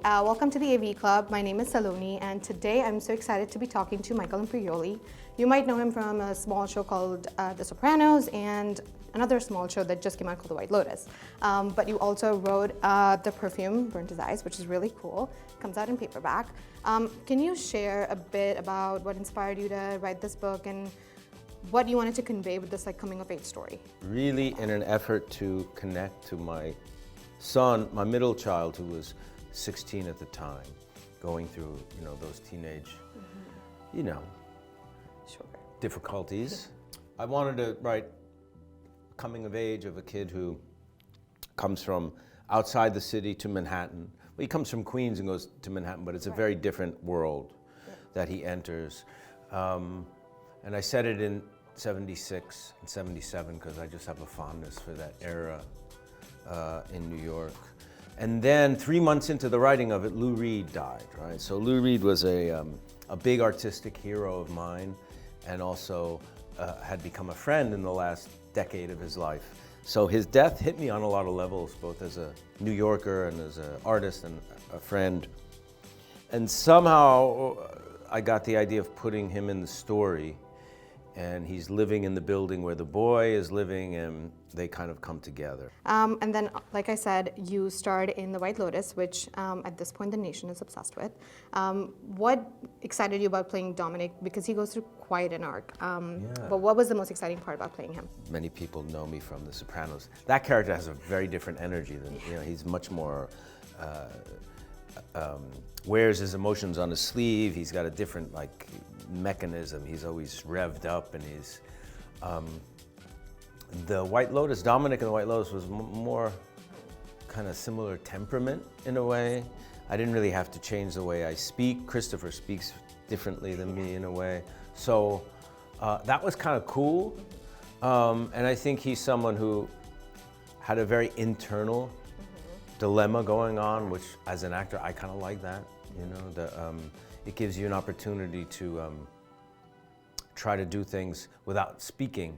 welcome to the AV Club. My name is Saloni, and today I'm so excited to be talking to Michael Imperioli. You might know him from a small show called The Sopranos and another small show that just came out called The White Lotus. But you also wrote the Perfume Burned His Eyes, which is really cool. It comes out in paperback. Can you share a bit about what inspired you to write this book and what you wanted to convey with this coming of age story? Really in an effort to connect to my son, my middle child, who was 16 at the time, going through, those teenage, difficulties. I wanted to write coming of age of a kid who comes from outside the city to Manhattan. Well, he comes from Queens and goes to Manhattan, but it's a very different world that he enters. And I said it in 76 and 77 because I just have a fondness for that era in New York. And then 3 months into the writing of it, Lou Reed died, right? So Lou Reed was a big artistic hero of mine and also had become a friend in the last decade of his life. So his death hit me on a lot of levels, both as a New Yorker and as an artist and a friend. And somehow I got the idea of putting him in the story, and he's living in the building where the boy is living, and they kind of come together. And then, like I said, you starred in The White Lotus, which at this point the nation is obsessed with. What excited you about playing Dominic? Because he goes through quite an arc. But what was the most exciting part about playing him? Many people know me from The Sopranos. That character has a very different energy than, he's much more, wears his emotions on his sleeve. He's got a different, mechanism. He's always revved up, and he's the White Lotus, Dominic in the White Lotus was more kind of similar temperament in a way. I didn't really have to change the way I speak. Christopher speaks differently than me in a way. So that was kind of cool. And I think he's someone who had a very internal dilemma going on, which as an actor, I kind of like that. It gives you an opportunity to try to do things without speaking